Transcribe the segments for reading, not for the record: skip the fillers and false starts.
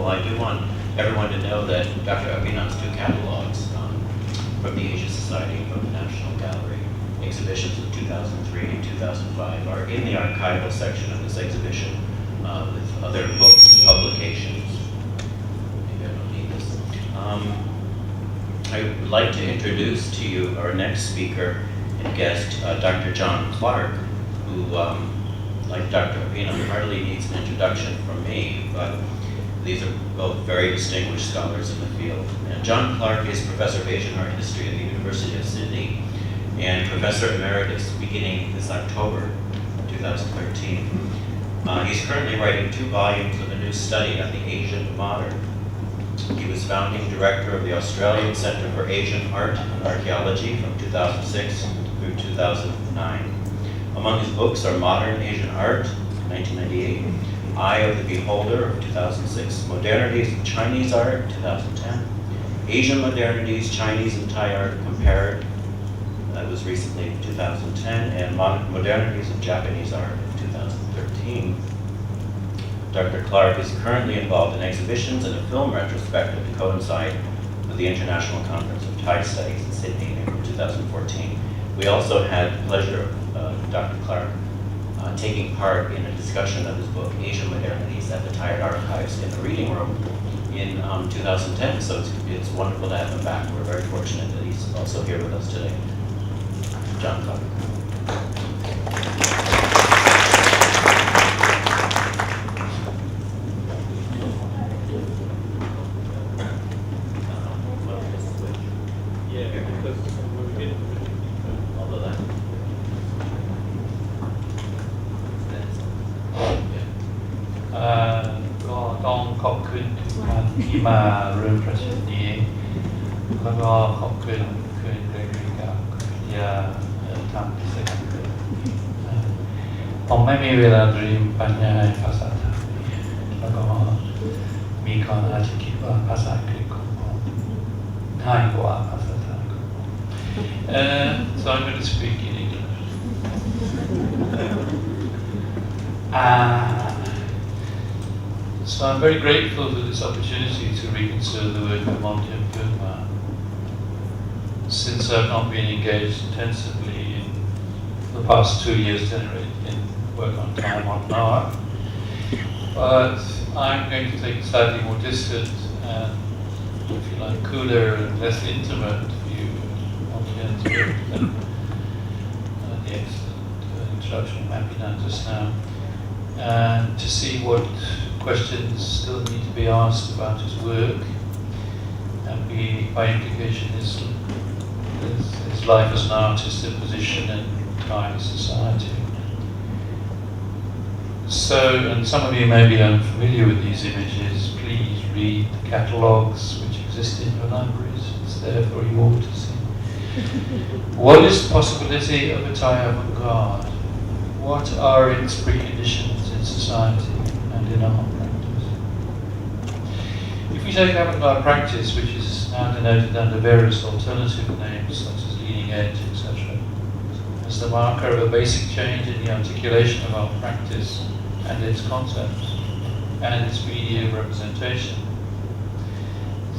Well, I do want everyone to know that Dr. Abhinav's two catalogs from the Asia Society and from the National Gallery exhibitions of 2003 and 2005 are in the archival section of this exhibition with other books and publications. Maybe I don't need this. I would like to introduce to you our next speaker and guest, Dr. John Clark, who, like Dr. Abhinav, hardly needs an introduction from me, but these are both very distinguished scholars in the field. And John Clark is Professor of Asian Art History at the University of Sydney and Professor Emeritus beginning this October 2013. He's currently writing 2 volumes of a new study on the Asian Modern. He was founding director of the Australian Center for Asian Art and Archaeology from 2006 through 2009. Among his books are Modern Asian Art, 1998, Eye of the Beholder of 2006, Modernities of Chinese Art, 2010, Asian Modernities, Chinese and Thai Art Compared, that was recently 2010, and Modernities of Japanese Art of 2013. Dr. Clark is currently involved in exhibitions and a film retrospective to coincide with the International Conference of Thai Studies in Sydney in April 2014. We also had the pleasure of Dr. Clark taking part in a discussion of his book, Asian Modernities, at the Thai Art Archives in the reading room in 2010. So it's wonderful to have him back. We're very fortunate that he's also here with us today. John Clark. Ma เริ่มประชุมนี้แล้วก็ขอบคุณคุณ Gregory กับคุณ Gridthiya ทำกิจกรรมผมไม่มีเวลาเรียนบรรยายภาษาไทยแล้วก็มีคนอาจจะคิดว่าภาษาอังกฤษของผมง่ายกว่าภาษาไทยของผม so I'm going to speak in English. So I'm very grateful for this opportunity to reconsider the work of Montien and Boonma. Since I've not been engaged intensively in the past 2 years generally in work on Thai modern art, but I'm going to take a slightly more distant and, if you like, cooler and less intimate view of Montien's work than the excellent introduction of Abhinav just now, and to see what questions still need to be asked about his work, and by implication his life as an artist and position in Thai society. So, and some of you may be unfamiliar with these images, please read the catalogues which exist in your libraries. It's there for you all to see. What is the possibility of a Thai avant-garde? What are its preconditions in society and in art practice? If we take avant-garde practice, which is now denoted under various alternative names such as leading edge, etc., as the marker of a basic change in the articulation of art practice and its concepts and its media representation,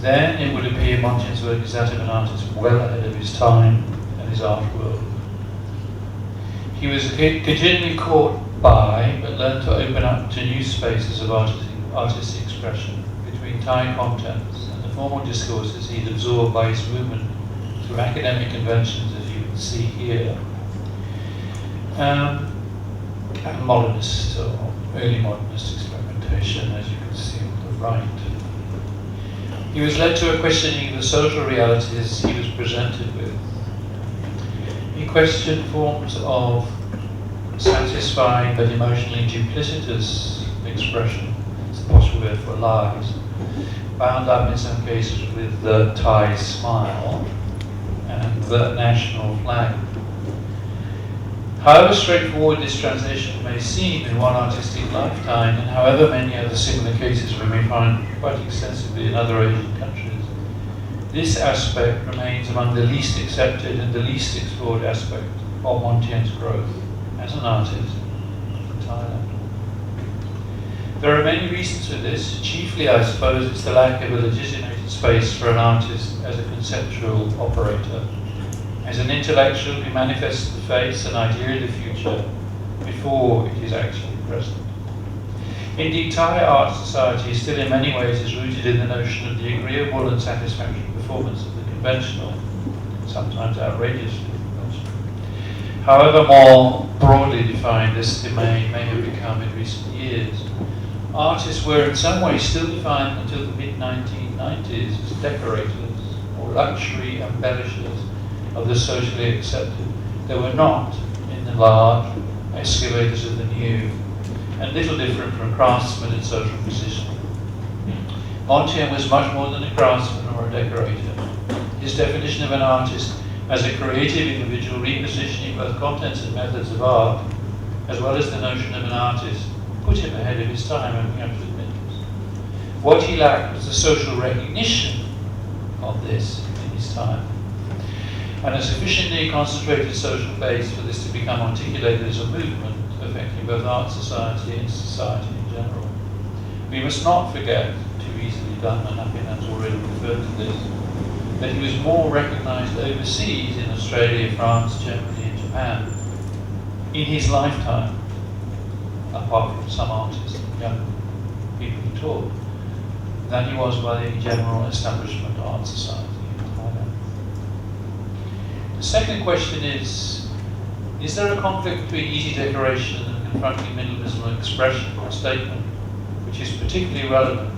then it would appear Montien's work is that of an artist well ahead of his time and his art world. He was continually caught by, but learned to open up to new spaces of artistic expression between Thai contents and the formal discourses he'd absorbed by his movement through academic conventions, as you can see here, and modernist or early modernist experimentation, as you can see on the right. He was led to a questioning of the social realities he was presented with. He questioned forms of satisfying but emotionally duplicitous expression, it's the possible word for lies, bound up in some cases with the Thai smile and the national flag. However straightforward this transition may seem in one artistic lifetime, and however many other similar cases we may find quite extensively in other Asian countries, this aspect remains among the least accepted and the least explored aspect of Montien's growth as an artist in Thailand. There are many reasons for this. Chiefly, I suppose, it's the lack of a legitimated space for an artist as a conceptual operator. As an intellectual who manifests the face and idea of the future before it is actually present. Indeed, Thai art society still in many ways is rooted in the notion of the agreeable and satisfactory performance of the conventional, sometimes outrageously conventional. However more broadly defined this domain may have become in recent years, artists were in some ways still defined until the mid-1990s as decorators or luxury embellishers of the socially accepted. They were not, in the large, excavators of the new, and little different from craftsmen in social position. Montien was much more than a craftsman or a decorator. His definition of an artist as a creative individual repositioning both contents and methods of art, as well as the notion of an artist, put him ahead of his time, and we have to admit this. What he lacked was the social recognition of this in his time, and a sufficiently concentrated social base for this to become articulated as a movement affecting both art society and society in general. We must not forget, too easily done, and Appin has already referred to this, that he was more recognised overseas in Australia, France, Germany and Japan in his lifetime, apart from some artists and young people who taught, than he was by the general establishment art society in Thailand. The second question is there a conflict between easy decoration and confronting minimalism of expression or statement, which is particularly relevant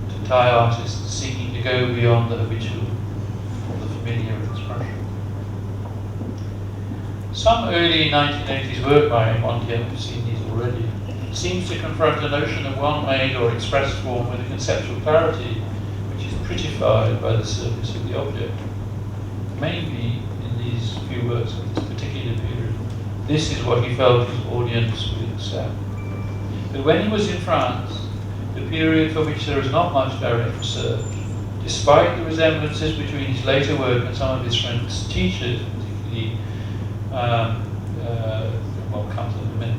to Thai artists seeking to go beyond the habitual or the familiar expression? Some early 1980s work by Montien, we've seen these already, seems to confront the notion of one-made or expressed form with a conceptual clarity which is prettified by the surface of the object. Maybe in these few works of this particular period, this is what he felt his audience would accept. But when he was in France, the period for which there is not much direct research, despite the resemblances between his later work and some of his French teachers, particularly, well, comes in a minute,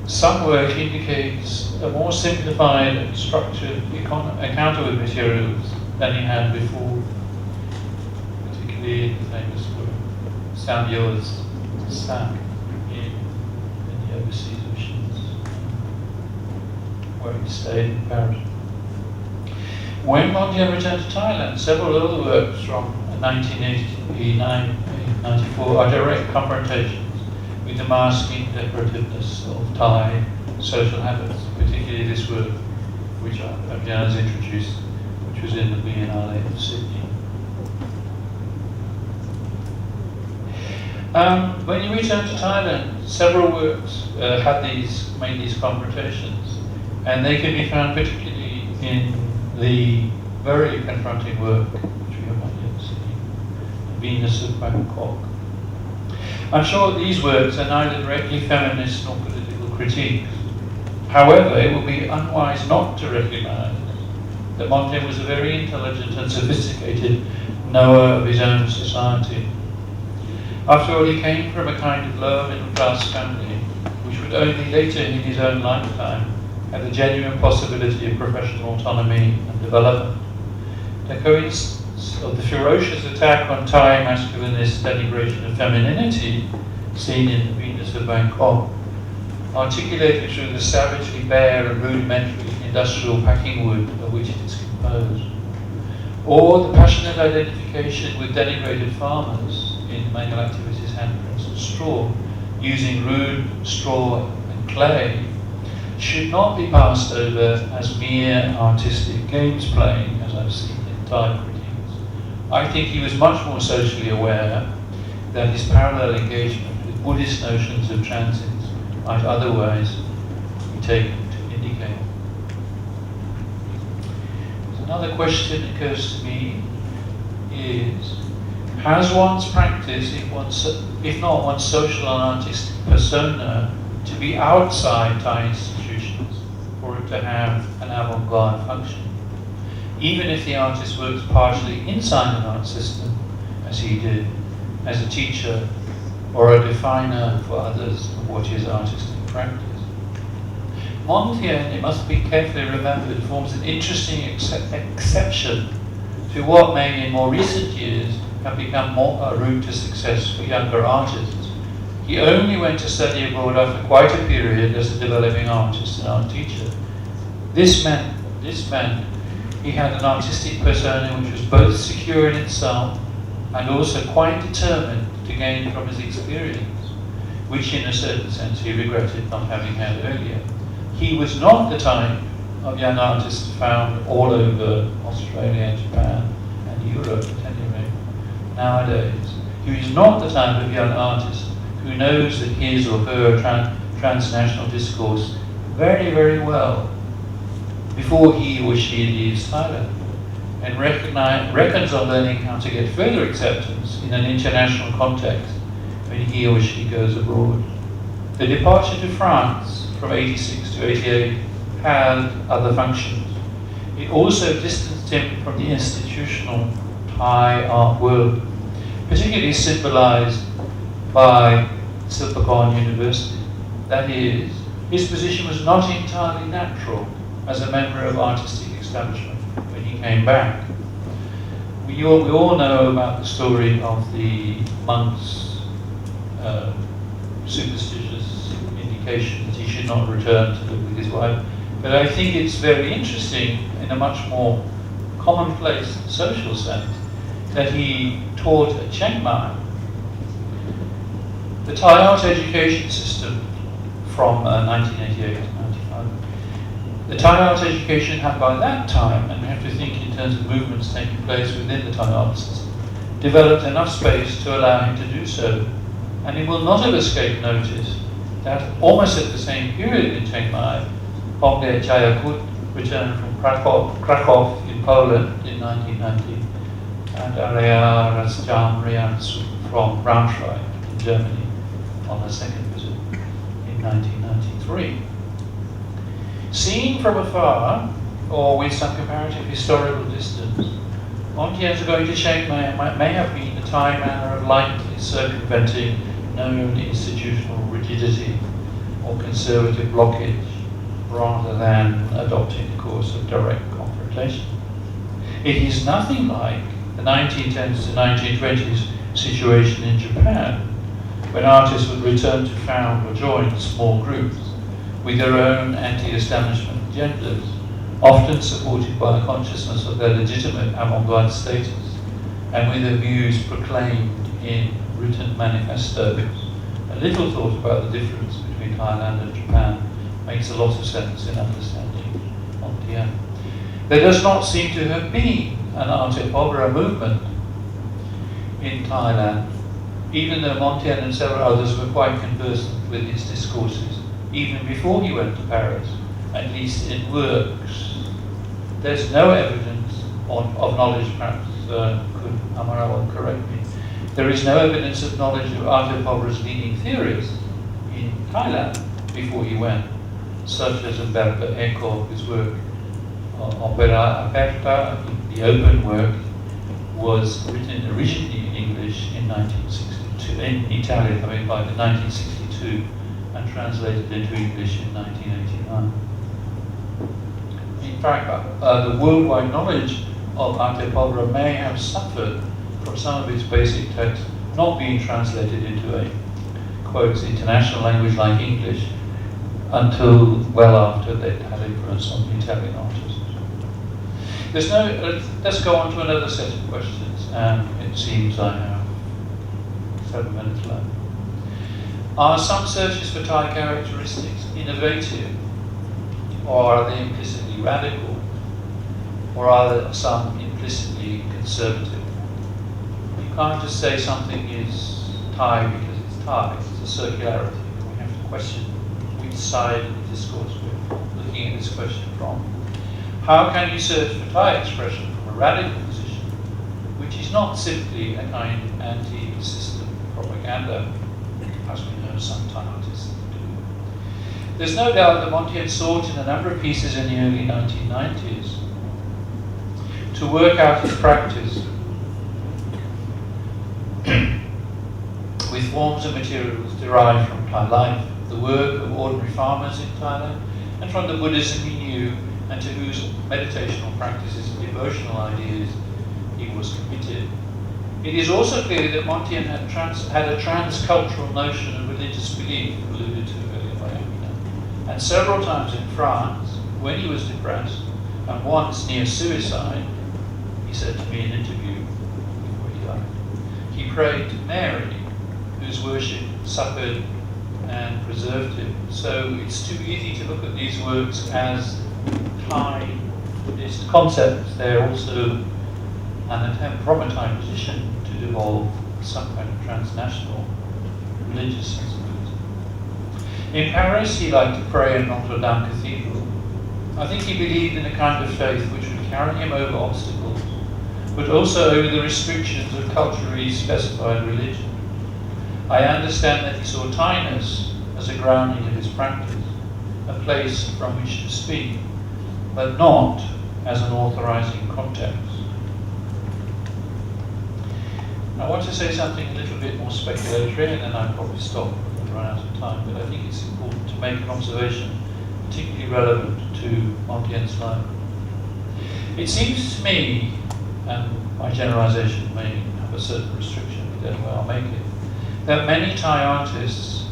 some work indicates a more simplified and structured encounter with materials than he had before, particularly in the famous work, Samuel's Sack in the overseas missions, where he stayed in Paris. When Montien returned to Thailand, several other works from 1989-94 are direct confrontations with the masking decorativeness of Thai social habits, particularly this work which Abhian has introduced, which was in the Biennale of Sydney. When you return to Thailand, several works made these confrontations, and they can be found particularly in the very confronting work, which we have not yet seen, The Venus of Bangkok. I'm sure these works are neither directly feminist nor political critiques. However, it would be unwise not to recognise that Montien was a very intelligent and sophisticated knower of his own society. After all, he came from a kind of lower middle class family, which would only later in his own lifetime have the genuine possibility of professional autonomy and development. The coincidence of the ferocious attack on Thai masculinist denigration of femininity seen in The Venus of Bangkok, articulated through the savagely bare and rudimentary industrial packing wood of which it is composed, or the passionate identification with denigrated farmers in manual activities handprints of straw, using rude straw and clay, should not be passed over as mere artistic games playing, as I've seen in Thai critiques. I think he was much more socially aware that his parallel engagement with Buddhist notions of transience might otherwise be taken to indicate. Another question that occurs to me is, has one's practice, if not one's social and artistic persona, to be outside Thai institutions for it to have an avant-garde function, even if the artist works partially inside an art system, as he did, as a teacher or a definer for others of what is artistic practice? Montien, it must be carefully remembered, forms an interesting exception to what may in more recent years have become a route to success for younger artists. He only went to study abroad after quite a period as a developing artist and art teacher. This meant he had an artistic persona which was both secure in itself and also quite determined to gain from his experience, which in a certain sense he regretted not having had earlier. He was not the type of young artist found all over Australia, Japan, and Europe at any rate nowadays. He was not the type of young artist who knows that his or her transnational discourse very, very well before he or she leaves Thailand, and reckons on learning how to get further acceptance in an international context when he or she goes abroad. The departure to France from 86 to 88 had other functions. It also distanced him from the institutional Thai art world, particularly symbolized by Silpakorn University. That is, his position was not entirely natural as a member of artistic establishment when he came back. We all know about the story of the monk's superstitious indication that he should not return to live with his wife. But I think it's very interesting in a much more commonplace social sense that he taught at Chiang Mai. The Thai art education system from 1988 to 95. The Thai art education had by that time, and we have to think in terms of movements taking place within the Thai art system, developed enough space to allow him to do so. And it will not have escaped notice that almost at the same period in Chiang Mai, Pongde Chayakut returned from Krakow in Poland in 1990, and Area Rasjam from Braunschweig in Germany on a second visit in 1993. Seen from afar, or with some comparative historical distance, Montien's going to Chiang Mai may have been a Thai manner of lightly circumventing known institutional rigidity or conservative blockage, rather than adopting a course of direct confrontation. It is nothing like the 1910s to 1920s situation in Japan, when artists would return to found or join small groups with their own anti-establishment agendas, often supported by a consciousness of their legitimate avant-garde status, and with their views proclaimed in written manifestos. A little thought about the difference between Thailand and Japan makes a lot of sense in understanding Montien. There does not seem to have been an arte povera movement in Thailand, even though Montien and several others were quite conversant with his discourses, even before he went to Paris, at least in works. There's no evidence of knowledge, perhaps could Amarawan correct me. There is no evidence of knowledge of arte povera's leading theories in Thailand before he went, such as Umberto Eco, whose work Opera Aperta, the open work, was written originally in English in 1962, in Italian, by the 1962, and translated into English in 1989. In fact, the worldwide knowledge of arte povera may have suffered from some of its basic texts not being translated into a, quotes, international language like English until well after they'd had influence on Italian artists. Let's go on to another set of questions, and it seems I have 7 minutes left. Are some searches for Thai characteristics innovative, or are they implicitly radical, or are there some implicitly conservative? You can't just say something is Thai because it's Thai. It's a circularity. We have to question which side of the discourse we're looking at this question from. How can you search for Thai expression from a radical position, which is not simply a kind of anti-system propaganda, as we know some Thai artists do? There's no doubt that Montien sought in a number of pieces in the early 1990s to work out his practice with forms and materials derived from Thai life, the work of ordinary farmers in Thailand, and from the Buddhism he knew and to whose meditational practices and devotional ideas he was committed. It is also clear that Montien had a transcultural notion of religious belief, alluded to earlier by Amina, and several times in France, when he was depressed, and once near suicide, he said to me in an interview before he died, he prayed to Mary, whose worship succored and preserved him. So it's too easy to look at these works as Thai Buddhist concepts. They're also an attempt from a Thai position to evolve some kind of transnational religious sensibility. In Paris, he liked to pray in Notre Dame Cathedral. I think he believed in a kind of faith which would carry him over obstacles, but also over the restrictions of culturally specified religion. I understand that he saw Thainess as a grounding of his practice, a place from which to speak, but not as an authorizing context. I want to say something a little bit more speculatory, and then I'll probably stop and run out of time, but I think it's important to make an observation particularly relevant to Montien's life. It seems to me, and my generalization may have a certain restriction, but anyway I'll make it, that many Thai artists,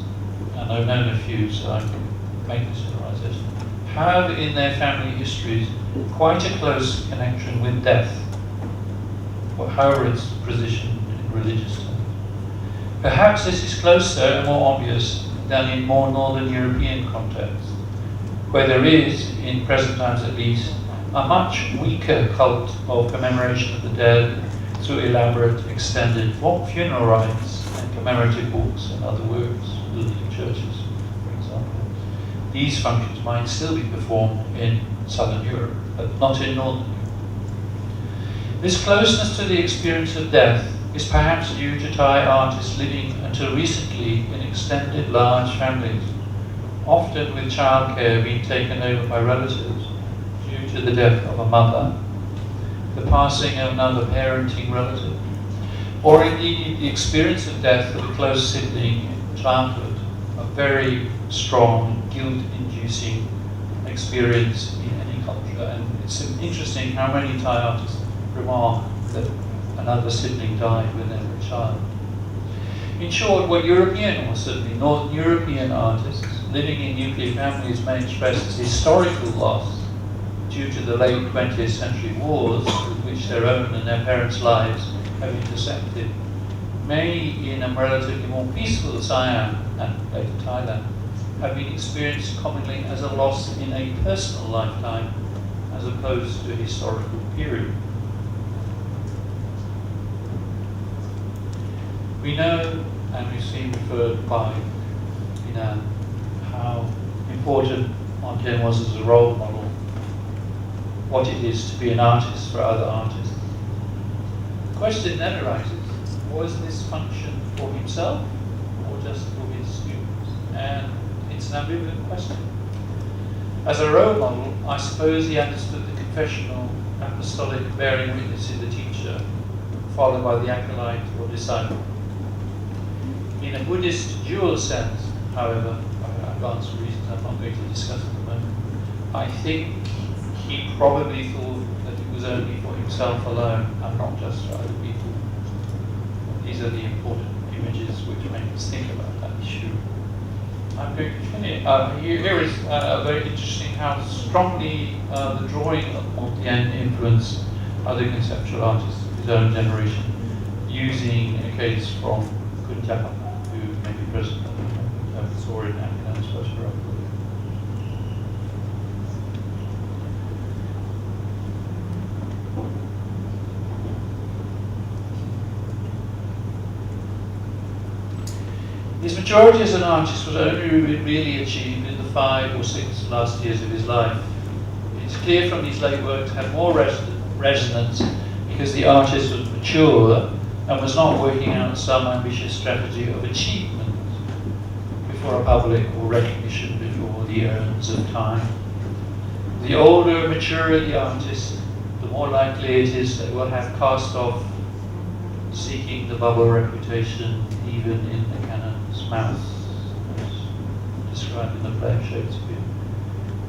and I've known a few so I can make this generalization, have in their family histories quite a close connection with death, however it's positioned in religious terms. Perhaps this is closer and more obvious than in more northern European contexts, where there is, in present times at least, a much weaker cult of commemoration of the dead through elaborate, extended funeral rites and commemorative books and other works, in churches, for example. These functions might still be performed in southern Europe, but not in northern Europe. This closeness to the experience of death is perhaps due to Thai artists living until recently in extended large families, often with childcare being taken over by relatives due to the death of a mother, the passing of another parenting relative, or indeed the experience of death of a close sibling in childhood, a very strong, guilt-inducing experience in any culture. And it's interesting how many Thai artists remark that another sibling died when they were a child. In short, what European, or certainly Northern European artists living in nuclear families may express as historical loss due to the late 20th century wars with which their own and their parents' lives have intersected, may in a relatively more peaceful Siam and later Thailand have been experienced commonly as a loss in a personal lifetime as opposed to a historical period. We know, and we've seen referred by how important Montien was as a role model, what it is to be an artist for other artists. The question then arises, was this function for himself or just for his students? And it's an ambivalent question. As a role model, I suppose he understood the confessional, apostolic bearing witness in the teacher, followed by the acolyte or disciple. In a Buddhist dual sense, however, I've gone for reasons I'm not going to discuss at the moment, I think he probably thought that it was only for himself alone and not just for other people. These are the important images which make us think about that issue. I'm going to finish. Here is very interesting how strongly the drawing of Montien influenced other conceptual artists of his own generation, using a case from Gridthiya, who may be present at the moment, saw it and photograph. His maturity as an artist was only really achieved in the 5 or 6 last years of his life. It's clear from these late works had more resonance because the artist was mature and was not working out some ambitious strategy of achievement before a public or recognition before the urns of time. The older, maturer the artist, the more likely it is they will have cast off seeking the bubble reputation even in the canon's mouth, as described in the play of Shakespeare.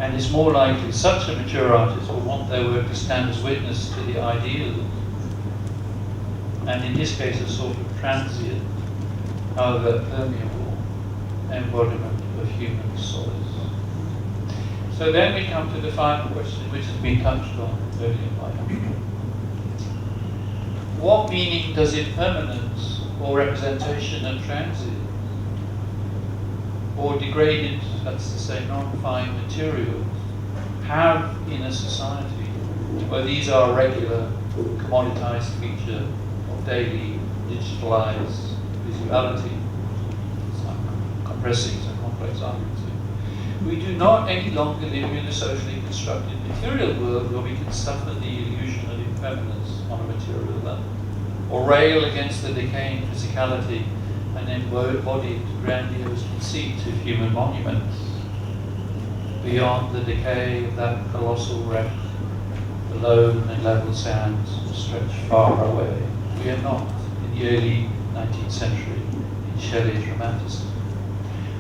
and is more likely such a mature artist will want their work to stand as witness to the ideal, and in this case a sort of transient, however permeable, embodiment of human solace. So then we come to the final question, which has been touched on earlier by him. What meaning does impermanence or representation of transit or degraded, that's to say non-fine materials, have in a society where these are regular, commoditized feature of daily digitalized visuality? I'm compressing some complex arguments here. We do not any longer live in a socially constructed material world where we can suffer the illusion of impermanence on a material level, or rail against the decaying physicality and embodied grandiose conceit of human monuments. Beyond the decay of that colossal wreck, the lone and level sands stretch far away. We are not in the early 19th century in Shelley's Romanticism.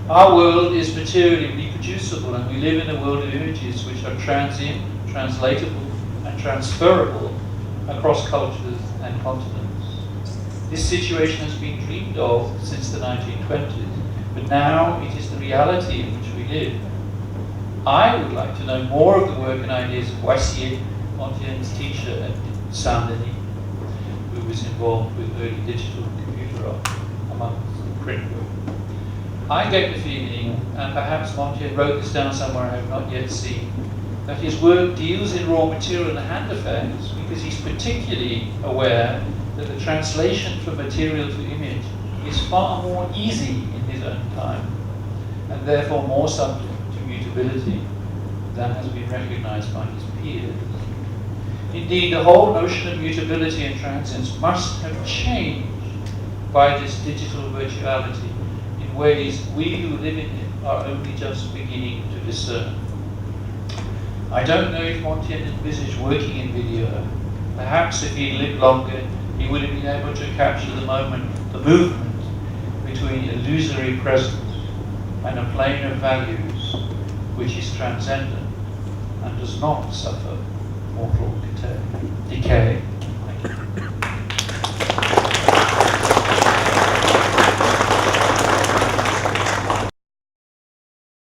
Our world is materially reproducible, and we live in a world of images which are transient, translatable, and transferable across cultures and continents. This situation has been dreamed of since the 1920s, but now it is the reality in which we live. I would like to know more of the work and ideas of Boissier, Montien's teacher at Saint-Denis, who was involved with early digital and computer art, amongst print work. I get the feeling, and perhaps Montien wrote this down somewhere I have not yet seen, that his work deals in raw material and hand effects because he's particularly aware that the translation from material to image is far more easy in his own time, and therefore more subject to mutability than has been recognized by his peers. Indeed, the whole notion of mutability and transience must have changed by this digital virtuality in ways we who live in it are only just beginning to discern. I don't know if Montien envisaged working in video. Perhaps if he'd lived longer, he would have been able to capture the movement between illusory presence and a plane of values which is transcendent and does not suffer mortal decay.